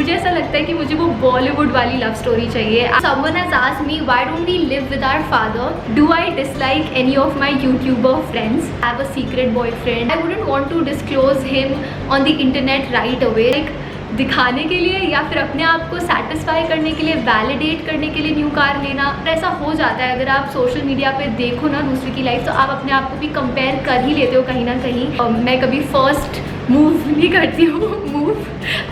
मुझे ऐसा लगता है कि मुझे वो बॉलीवुड वाली लव स्टोरी चाहिए। Someone has asked me, why don't we live with our father? Do I dislike any of my YouTuber friends? I have a secret boyfriend. I wouldn't want to disclose him on the internet right away. Like, दिखाने के लिए या फिर अपने आप को satisfy करने के लिए, वैलिडेट करने के लिए न्यू कार लेना। ऐसा हो जाता है अगर आप सोशल मीडिया पे देखो ना दूसरे की लाइफ, तो आप अपने आप को भी कंपेयर कर ही लेते हो कहीं ना कहीं। मैं कभी फर्स्ट मूव नहीं करती हूँ, move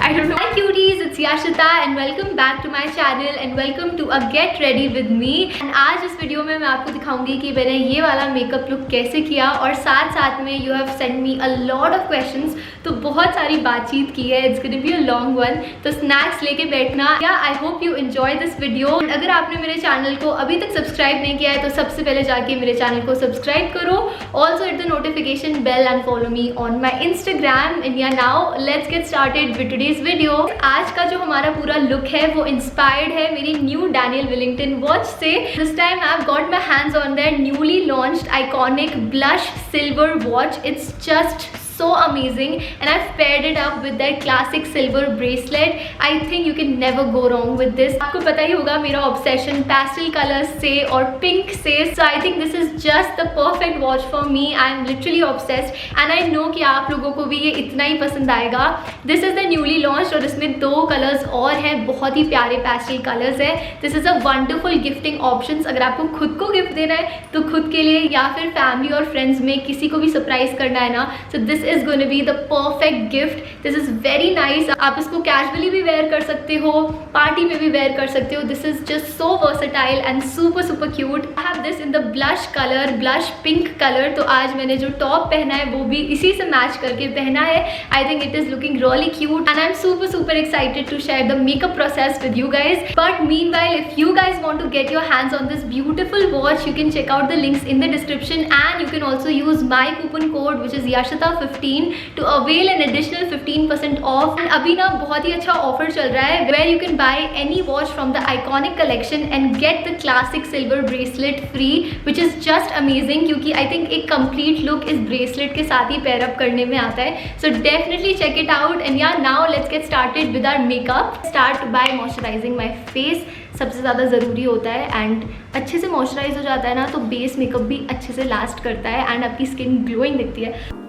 I don't know. Hi cuties, it's Yashita and welcome back to my channel and welcome to a get ready with me. And आज इस वीडियो में मैं आपको दिखाऊंगी कि मैंने ये वाला मेकअप लुक कैसे किया, और साथ साथ में you have send me a lot of questions, तो बहुत सारी बातचीत की है। It's gonna be a long one, तो स्नैक्स लेके बैठना। या I hope you enjoy this video. अगर आपने मेरे चैनल को अभी तक सब्सक्राइब नहीं किया है तो सबसे पहले जाके मेरे चैनल को सब्सक्राइब करो। Also hit the notification bell and follow me on my Instagram. And yeah now let's get started with today's video. आज का जो हमारा पूरा लुक है वो इंस्पायर्ड है मेरी न्यू डैनियल विलिंगटन वॉच से। This time I have got my hands on that newly launched iconic blush silver watch. It's just so amazing and I've paired it up with that classic silver bracelet. I think you can never go wrong with this. आपको पता ही होगा मेरा obsession pastel colors से और pink से, so I think this is just the perfect watch for me. I am literally obsessed and I know कि आप लोगों को भी ये इतना ही पसंद आएगा। This is the newly launched और इसमें 2 कलर्स और हैं, बहुत ही प्यारे pastel कलर्स है। This is a wonderful gifting options। अगर आपको खुद को गिफ्ट देना है तो खुद के लिए, या फिर फैमिली और फ्रेंड्स में किसी को भी सरप्राइज करना है ना, so this is going to be the perfect gift. This is very nice. आप इसको कैजुअली भी वेयर कर सकते हो, पार्टी में भी वेयर कर सकते हो। This is just so versatile and super cute. I have this in the blush color, blush pink color. तो आज मैंने जो टॉप पहना है वो भी इसी से मैच करके पहना है। I think it is looking really cute and I'm super excited to share the makeup process with you guys. But meanwhile, if you guys want to get your hands on this beautiful watch, you can check out the links in the description and you can also use my coupon code which is yashita15 to avail an additional 15% off. And अभी ना बहुत ही अच्छा offer चल रहा है where you can buy any watch from the iconic collection and get the classic silver bracelet free, which is just amazing क्योंकि I think एक complete look इस bracelet के साथ ही pair up करने में आता है। So definitely check it out and yeah, now let's get started with our makeup. Start by moisturizing my face. सबसे ज़्यादा ज़रूरी होता है एंड अच्छे से मॉइस्चराइज हो जाता है ना तो बेस मेकअप भी अच्छे से लास्ट करता है एंड आपकी स्किन ग्लोइंग दिखती है।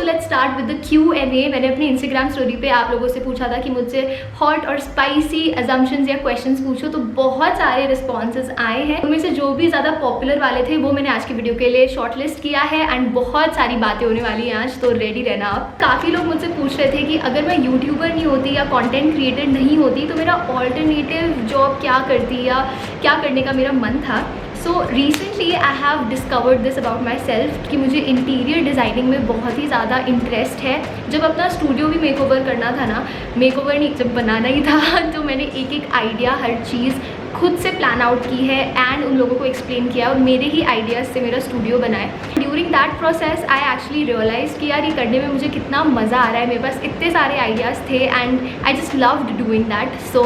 Let's start with the Q&A। मैंने अपनी इंस्टाग्राम स्टोरी पे आप लोगों से पूछा था कि मुझसे हॉट और स्पाइसी अजम्पशंस या क्वेश्चंस पूछो, तो बहुत सारे रिस्पॉन्सेज आए हैं। उनमें से जो भी ज़्यादा पॉपुलर वाले थे वो मैंने आज की वीडियो के लिए शॉर्टलिस्ट किया है एंड बहुत सारी बातें होने वाली हैं आज, तो रेडी रहना आप। काफ़ी लोग मुझसे पूछ रहे थे कि अगर मैं यूट्यूबर नहीं होती या कॉन्टेंट क्रिएटर नहीं होती तो मेरा ऑल्टरनेटिव जॉब क्या करती या क्या करने का मेरा मन था। So recently I have discovered this about my self कि मुझे इंटीरियर डिज़ाइनिंग में बहुत ही ज़्यादा इंटरेस्ट है। जब अपना स्टूडियो भी मेकओवर करना था ना, मेकओवर नहीं जब बनाना ही था, तो मैंने एक आइडिया हर चीज़ खुद से प्लान आउट की है एंड उन लोगों को एक्सप्लेन किया और मेरे ही आइडियाज़ से मेरा स्टूडियो बना है। During that process I actually realise कि यार ये करने में मुझे कितना मज़ा आ रहा है। मेरे पास इतने सारे आइडियाज़ थे and I just loved doing that. So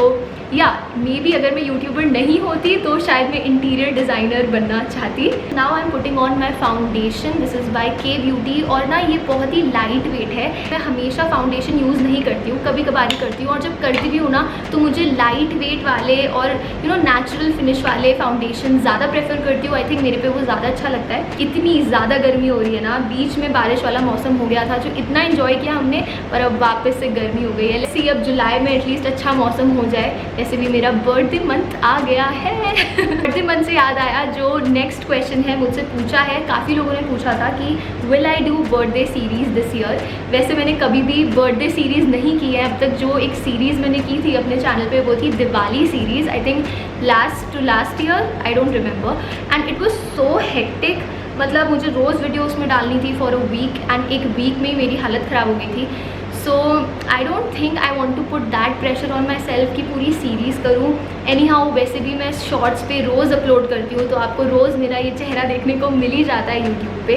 yeah may be अगर मैं यूट्यूबर नहीं होती तो शायद मैं इंटीरियर डिज़ाइनर बनना चाहती। Now I am putting on my foundation. This is by के ब्यूटी और ना ये बहुत ही लाइट वेट है। मैं हमेशा फाउंडेशन यूज़ नहीं करती हूँ, कभी कभार ही करती हूँ, और जब करती भी हूँ ना तो मुझे लाइट वेट वाले और यू नो नेचुरल फिनिश वाले फाउंडेशन ज़्यादा प्रेफर करती हूँ। आई थिंक मेरे पे वो ज़्यादा अच्छा लगता है। इतनी ज़्यादा गर्मी हो रही है ना, बीच में बारिश वाला मौसम हो गया था जो इतना इन्जॉय किया हमने, पर अब वापस से गर्मी हो गई है। लेट्स सी अब जुलाई में एटलीस्ट अच्छा मौसम हो जाए। वैसे भी मेरा बर्थडे मंथ आ गया है। बर्थडे मंथ से याद आया, जो नेक्स्ट क्वेश्चन है मुझसे पूछा है, काफ़ी लोगों ने पूछा था कि will I do birthday series this year. वैसे मैंने कभी भी बर्थडे सीरीज़ नहीं की है अब तक। जो एक सीरीज़ मैंने की थी अपने चैनल पे वो थी Diwali series. I think last year, I don't remember, and it was so hectic. मतलब मुझे रोज़ वीडियो उसमें डालनी थी फॉर अ वीक एंड एक वीक में ही मेरी हालत ख़राब हो गई थी। So I don't think I want to put that pressure on myself कि पूरी सीरीज़ करूँ एनी हाउ वैसे भी मैं शॉर्ट्स पे रोज़ अपलोड करती हूँ, तो आपको रोज़ मेरा ये चेहरा देखने को मिल ही जाता है यूट्यूब पे।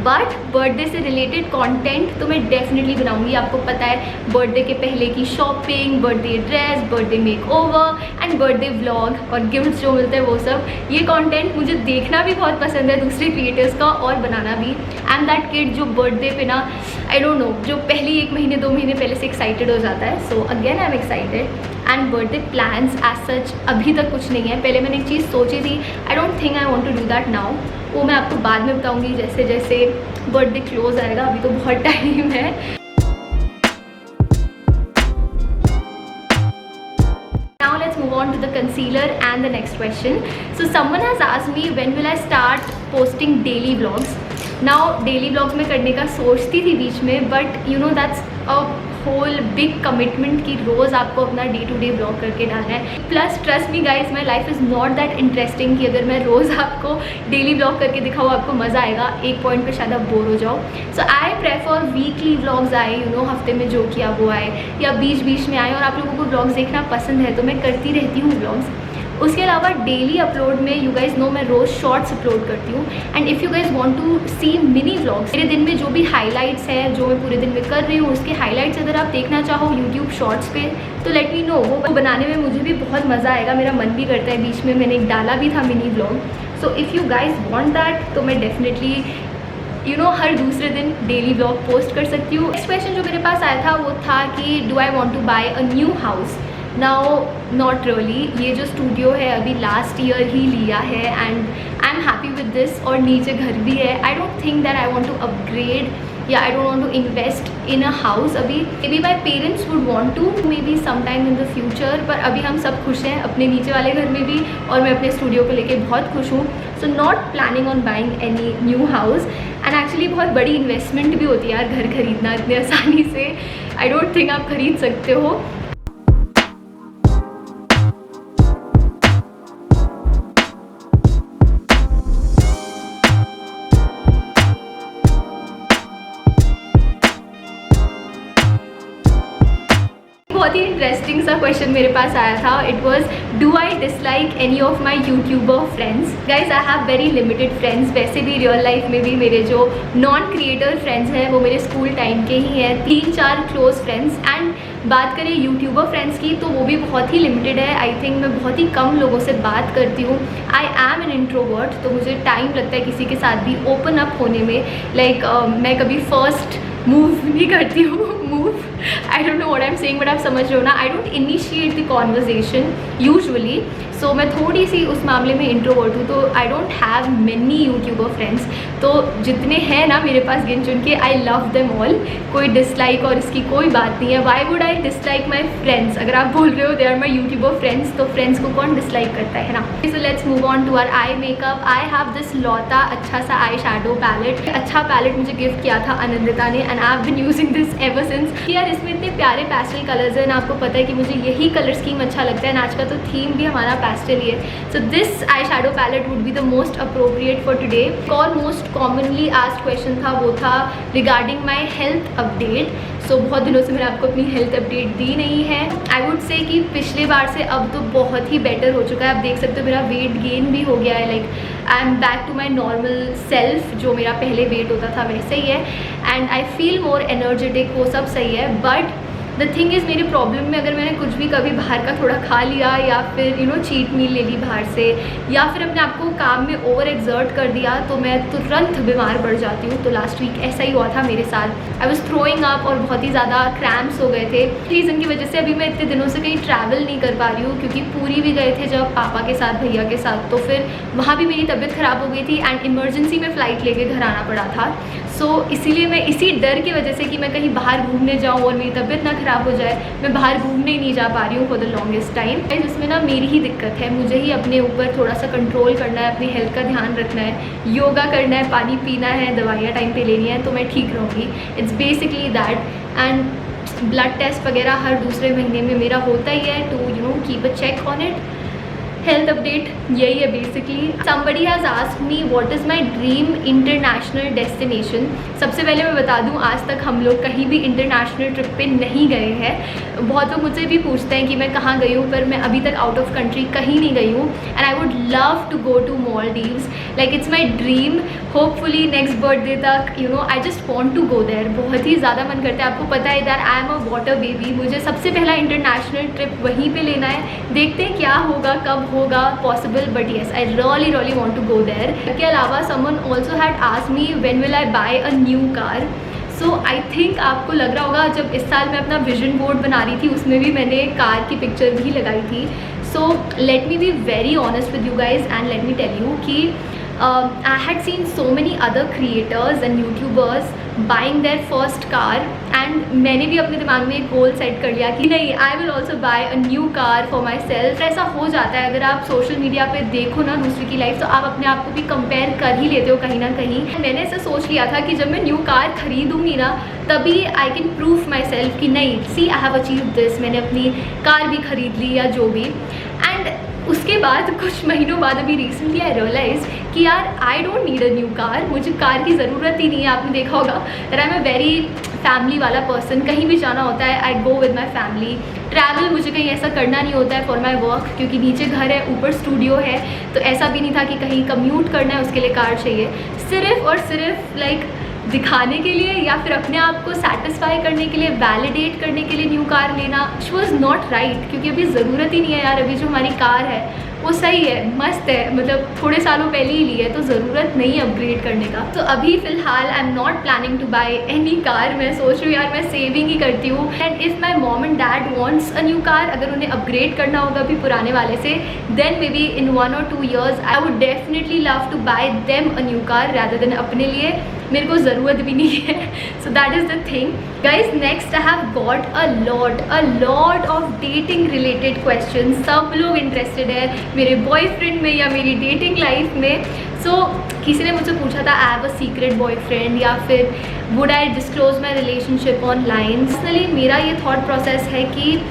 बट बर्थडे से रिलेटेड कंटेंट तो मैं डेफिनेटली बनाऊंगी। आपको पता है बर्थडे के पहले की shopping, birthday dress, birthday makeover and birthday vlog और गिफ्ट्स जो मिलते हैं वो सब, ये कंटेंट मुझे देखना भी बहुत पसंद है दूसरे क्रिएटर्स का, और बनाना भी। आई एम दैट किड जो बर्थडे पे ना, आई डोंट नो, जो पहली 1 महीने 2 महीने पहले से एक्साइटेड हो जाता है। So again I am excited. And birthday plans as such अभी तक कुछ नहीं है। पहले मैंने एक चीज़ सोची थी, I don't think I want to do that now. वो मैं आपको बाद में बताऊंगी जैसे जैसे बर्थडे क्लोज आएगा, अभी तो बहुत टाइम है। Now let's move on to the concealer and the next question. So someone has asked me when will I start posting daily vlogs. Now daily vlogs में करने का सोचती थी बीच में, but you know that's a whole big commitment की रोज़ आपको अपना डे टू डे ब्लॉग करके डालना है। Plus trust me guys, my life is not that interesting कि अगर मैं रोज़ आपको डेली ब्लॉग करके दिखाऊँ आपको मज़ा आएगा। एक पॉइंट पे शायद आप बोर हो जाओ। सो आई प्रेफर वीकली व्लॉग्स आए, यू नो, हफ्ते में जो किया वो आए, या बीच बीच में आए। और आप लोगों को व्लॉग्स देखना पसंद है तो मैं करती रहती हूँ व्लॉग्स। उसके अलावा डेली अपलोड में यू गाइज नो मैं रोज़ शॉर्ट्स अपलोड करती हूँ। And if you guys want to see mini vlogs, मेरे दिन में जो भी हाइलाइट्स है, जो मैं पूरे दिन में कर रही हूँ उसके हाइलाइट्स अगर आप देखना चाहो यूट्यूब शॉर्ट्स पे तो लेट मी नो। वो बनाने में मुझे भी बहुत मज़ा आएगा, मेरा मन भी करता है। बीच में मैंने एक डाला भी था mini vlog. So if you guys want that तो मैं डेफिनेटली यू नो हर दूसरे दिन डेली व्लॉग पोस्ट कर सकती हूँ। नेक्स्ट क्वेश्चन जो मेरे पास आया था वो था कि do I want to buy a new house. Now not really, ये जो स्टूडियो है अभी लास्ट ईयर ही लिया है and I am happy with this. और नीचे घर भी है। I don't think that I want to upgrade या I don't want to invest in a house अभी। Maybe my parents would want to, maybe some time in the future, पर अभी हम सब खुश हैं अपने नीचे वाले घर में भी, और मैं अपने स्टूडियो को लेके बहुत खुश हूँ। So not planning on buying any new house. And actually बहुत बड़ी इन्वेस्टमेंट भी होती है यार घर खरीदना इतने आसानी से। आई डोंट थिंक आप खरीद सकते हो। बहुत ही इंटरेस्टिंग सा क्वेश्चन मेरे पास आया था। It was do I dislike any of my YouTuber friends. Guys I have very limited friends. वैसे भी रियल लाइफ में भी मेरे जो नॉन क्रिएटर फ्रेंड्स हैं वो मेरे स्कूल टाइम के ही हैं, 3-4 क्लोज फ्रेंड्स। एंड बात करें यूट्यूबर फ्रेंड्स की तो वो भी बहुत ही लिमिटेड है। आई थिंक मैं बहुत ही कम लोगों से बात करती हूँ। आई एम एन इंट्रोवर्ट, तो मुझे टाइम लगता है किसी के साथ भी ओपन अप होने में। लाइक मैं कभी फर्स्ट मूव नहीं करती हूँ। Move, I don't know what I am saying, but आप समझ रहे हो ना। I don't initiate the conversation usually. So मैं थोड़ी सी उस मामले में इंट्रोवर्ट हूँ। तो I don't have many YouTuber friends. तो जितने हैं ना मेरे पास गिन चुन के, आई लव देम ऑल। कोई डिसलाइक और इसकी कोई बात नहीं है। Why would I dislike my friends? अगर आप बोल रहे हो they are my YouTuber friends, तो फ्रेंड्स को कौन डिसलाइक करता है ना। So let's move on to our eye makeup. I have this लौता अच्छा सा आई शैडो पैलेट। अच्छा पैलेट मुझे गिफ्ट किया था अनंदिता ने and I have been using this ever since. यार इसमें इतने प्यारे पेस्टल कलर्स हैं, आपको पता है कि मुझे यही कलर स्कीम अच्छा लगता है। आज का तो थीम भी हमारा पेस्टल ही है। So this eye shadow palette would be the most appropriate for today. और मोस्ट कॉमनली आस्क्ड क्वेश्चन था वो था regarding my health update. So बहुत दिनों से मैंने आपको अपनी हेल्थ अपडेट दी नहीं है। आई वुड से कि पिछले बार से अब तो बहुत ही बेटर हो चुका है। आप देख सकते हो मेरा वेट गेन भी हो गया है। Like I am back to my normal self, जो मेरा पहले वेट होता था वैसे ही है। And I feel more energetic, वो सब सही है। बट द थिंग इज़ मेरे प्रॉब्लम में अगर मैंने कुछ भी कभी बाहर का थोड़ा खा लिया या फिर यू नो चीट मील ले ली बाहर से, या फिर अपने आप को काम में ओवर एक्सर्ट कर दिया, तो मैं तुरंत बीमार पड़ जाती हूँ। तो लास्ट वीक ऐसा ही हुआ था मेरे साथ। आई वॉज थ्रोइंग अप और बहुत ही ज़्यादा क्रैम्प्स हो गए थे। रीज़न की वजह से अभी मैं इतने दिनों से कहीं ट्रैवल नहीं कर पा रही हूँ, क्योंकि पूरी भी गए थे जब पापा के साथ, भैया के साथ, तो फिर वहाँ भी मेरी तबीयत ख़राब हो गई थी एंड इमरजेंसी में फ़्लाइट लेके घर आना पड़ा था। सो इसीलिए मैं इसी डर की वजह से कि मैं कहीं बाहर घूमने जाऊँ और मेरी तबीयत ना ख़राब हो जाए, मैं बाहर घूमने ही नहीं जा पा रही हूँ फॉर द लॉन्गेस्ट टाइम। जिसमें ना मेरी ही दिक्कत है, मुझे ही अपने ऊपर थोड़ा सा कंट्रोल करना है, अपनी हेल्थ का ध्यान रखना है, योगा करना है, पानी पीना है, दवाइयाँ टाइम पे लेनी है, तो मैं ठीक रहूँगी। It's basically that. And blood test वगैरह हर दूसरे महीने में मेरा होता ही है to you know keep a check on it. Health update यही है basically. Somebody has asked me what is my dream international destination. सबसे पहले मैं बता दूं, आज तक हम लोग कहीं भी इंटरनेशनल ट्रिप पे नहीं गए हैं। बहुत लोग मुझसे भी पूछते हैं कि मैं कहाँ गई हूँ, पर मैं अभी तक आउट ऑफ कंट्री कहीं नहीं गई हूँ। And I would love to go to Maldives, like it's my dream. Hopefully next birthday तक I just want to go there. बहुत ही ज़्यादा मन करता है। आपको पता है that I am a water baby. मुझे सबसे पहला इंटरनेशनल ट्रिप वहीं पे लेना है। देखते हैं क्या होगा, कब होगा possible, but yes I really want to go there. इसके अलावा someone also had asked me when will I buy a new car. So I think आपको लग रहा होगा, जब इस साल मैं अपना विजन बोर्ड बना रही थी उसमें भी मैंने कार की पिक्चर भी लगाई थी। So let me be very honest with you guys and let me tell you कि I had seen so many other creators and YouTubers buying their first car, and मैंने भी अपने दिमाग में एक गोल सेट कर लिया कि नहीं, I will also buy a new car for myself। ऐसा हो जाता है, अगर आप सोशल मीडिया पे देखो ना दूसरे की लाइफ, तो आप अपने आप को भी कंपेयर कर ही लेते हो कहीं ना कहीं। मैंने ऐसा सोच लिया था कि जब मैं न्यू कार खरीदूंगी ना, तभी I can prove my self कि नहीं, सी आई हैव अचीव दिस, मैंने अपनी कार भी खरीद ली या जो भी। एंड उसके बाद कुछ महीनों बाद अभी रिसेंटली आई रियलाइज कि यार I don't need a new car, मुझे कार की ज़रूरत ही नहीं है। आपने देखा होगा that I am a very family वाला पर्सन। कहीं भी जाना होता है I go with my family. Travel मुझे कहीं ऐसा करना नहीं होता है फॉर माई वर्क, क्योंकि नीचे घर है, ऊपर स्टूडियो है, तो ऐसा भी नहीं था कि कहीं कम्यूट करना है उसके लिए कार चाहिए। सिर्फ और सिर्फ लाइक दिखाने के लिए या फिर अपने आप को सेटिस्फाई करने के लिए, वैलिडेट करने के लिए न्यू कार लेना इट वॉज नॉट राइट। क्योंकि अभी ज़रूरत ही नहीं है यार। अभी जो हमारी कार है वो सही है, मस्त है, मतलब थोड़े सालों पहले ही ली है, तो ज़रूरत नहीं है अपग्रेड करने का। तो अभी फ़िलहाल I am not planning to buy any car. मैं सोच रही हूँ यार मैं सेविंग ही करती हूँ। And if my mom and dad wants a new car, अगर उन्हें अपग्रेड करना होगा अभी पुराने वाले से, then maybe in 1 or 2 years I would definitely love to buy them a new car rather than अपने लिए। मेरे को ज़रूरत भी नहीं है। So that is the thing guys. Next I have got a lot of dating related question. सब लोग इंटरेस्टेड है मेरे बॉयफ्रेंड में या मेरी डेटिंग लाइफ में। सो किसी ने मुझसे पूछा था I have a secret boyfriend, या फिर would I disclose my relationship online. Personally मेरा ये थॉट प्रोसेस है कि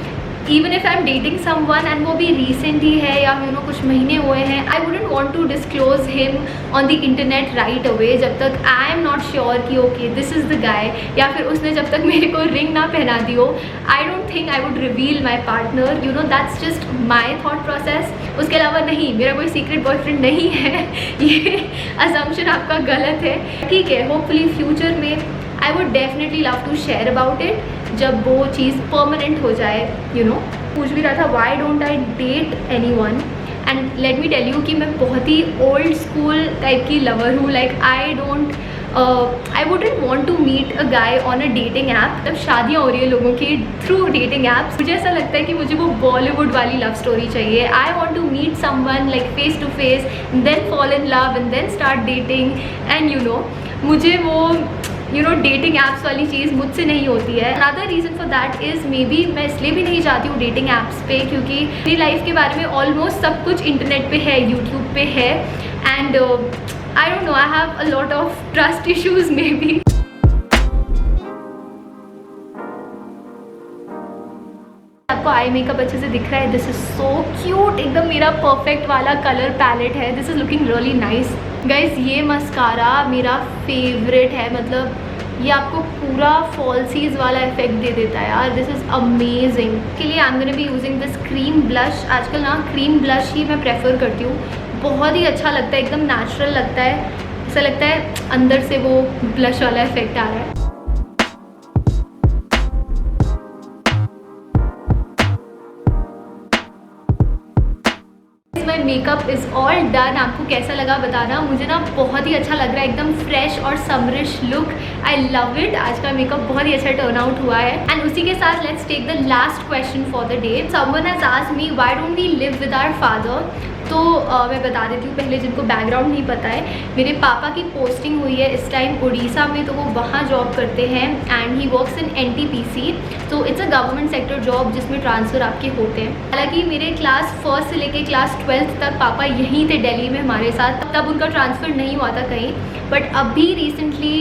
even if I am dating someone and वो भी रिसेंट ही है या कुछ महीने हुए हैं, I wouldn't want to disclose him on the internet right away जब तक आई एम नॉट श्योर कि okay this is the guy, या फिर उसने जब तक मेरे को रिंग ना पहना दी हो। आई don't think I would reveal my partner, that's just my thought process. उसके अलावा नहीं, मेरा कोई सीक्रेट बॉयफ्रेंड नहीं है। ये असम्पशन आपका गलत है। ठीक है, होपफुली फ्यूचर में I would definitely love to share about it जब वो चीज़ परमानेंट हो जाए। पूछ भी रहा था why don't I date anyone, and let me tell you कि मैं बहुत ही ओल्ड स्कूल टाइप की लवर हूँ। Like I wouldn't want to meet a guy on a dating app. तब शादियाँ हो रही है लोगों की थ्रू डेटिंग ऐप्स। मुझे ऐसा लगता है कि मुझे वो बॉलीवुड वाली लव स्टोरी चाहिए। I want to meet someone like face to face, then fall in love and then start dating. एंड मुझे वो डेटिंग ऐप्स वाली चीज़ मुझसे नहीं होती है। Another reason for that is may be मैं इसलिए भी नहीं जाती हूँ डेटिंग ऐप्स पे क्योंकि मेरी लाइफ के बारे में ऑलमोस्ट सब कुछ इंटरनेट पे है, यूट्यूब पे है। And I don't no, I have a lot of trust issues may be. आपको आई मेकअप अच्छे से दिख रहा है? दिस इज़ सो क्यूट, एकदम मेरा परफेक्ट वाला कलर पैलेट है। This is looking really nice guys. ये मस्कारा मेरा फेवरेट है, मतलब ये आपको पूरा फॉल्सीज वाला इफेक्ट दे देता है यार। This is amazing. के लिए आई am gonna be using this cream blush. आजकल ना क्रीम ब्लश ही मैं प्रेफर करती हूँ। बहुत ही अच्छा लगता है, एकदम नेचुरल लगता है। ऐसा लगता है अंदर से वो ब्लश वाला इफेक्ट आ रहा है। My makeup is all done. आपको कैसा लगा बताना। मुझे ना बहुत ही अच्छा लग रहा है, एकदम फ्रेश और summerish look. I love it. आज का मेकअप बहुत ही अच्छा टर्न आउट हुआ है। एंड उसी के साथ let's take the last question for the day. Someone has asked me why don't we live with our father. तो मैं बता देती हूँ पहले, जिनको बैकग्राउंड नहीं पता है, मेरे पापा की पोस्टिंग हुई है इस टाइम उड़ीसा में, तो वो वहाँ जॉब करते हैं and he works in NTPC। तो it's a government sector job जिसमें ट्रांसफ़र आपके होते हैं। हालांकि मेरे क्लास 1 से लेके क्लास 12th तक पापा यहीं थे दिल्ली में हमारे साथ, तब उनका ट्रांसफ़र नहीं हुआ था कहीं। बट अभी रिसेंटली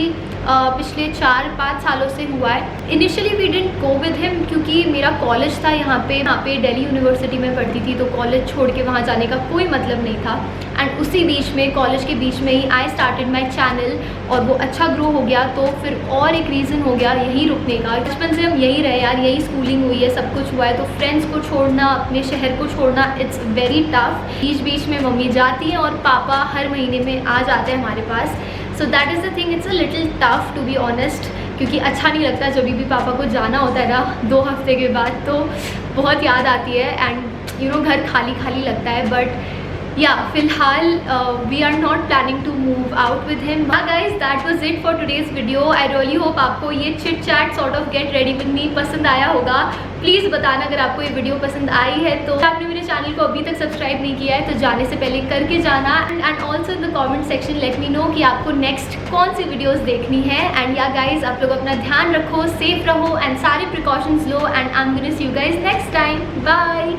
पिछले 4-5 सालों से हुआ है। Initially we didn't go with him क्योंकि मेरा कॉलेज था यहाँ पे दिल्ली यूनिवर्सिटी में पढ़ती थी, तो कॉलेज छोड़ के वहाँ जाने का कोई मतलब नहीं था। एंड उसी बीच में, कॉलेज के बीच में ही आई स्टार्टेड माई चैनल और वो अच्छा ग्रो हो गया, तो फिर और एक रीज़न हो गया यहीं रुकने का। बचपन से हम यहीं रहे यार, यही स्कूलिंग हुई है, सब कुछ हुआ है, तो फ्रेंड्स को छोड़ना, अपने शहर को छोड़ना, इट्स वेरी टफ। बीच बीच में मम्मी जाती हैं और पापा हर महीने में आ जाते हैं हमारे पास। So that is the thing, it's a little tough to be honest, क्योंकि अच्छा नहीं लगता जब भी पापा को जाना होता है ना 2 हफ्ते के बाद, तो बहुत याद आती है एंड यू नो घर खाली खाली लगता है। बट या फिलहाल we are not planning to move out with him. Guys, that was it for today's video. I really hope आपको ये chit chat sort of get ready with me पसंद आया होगा। प्लीज़ बताना अगर आपको ये वीडियो पसंद आई है तो। आपने मेरे चैनल को अभी तक सब्सक्राइब नहीं किया है तो जाने से पहले करके जाना। And also in the comment section let me know कि आपको नेक्स्ट कौन सी वीडियोज़ देखनी है। एंड या गाइज, आप लोग अपना ध्यान रखो, सेफ रहो एंड सारे प्रिकॉशंस लो, and I am gonna see you guys next time. Bye.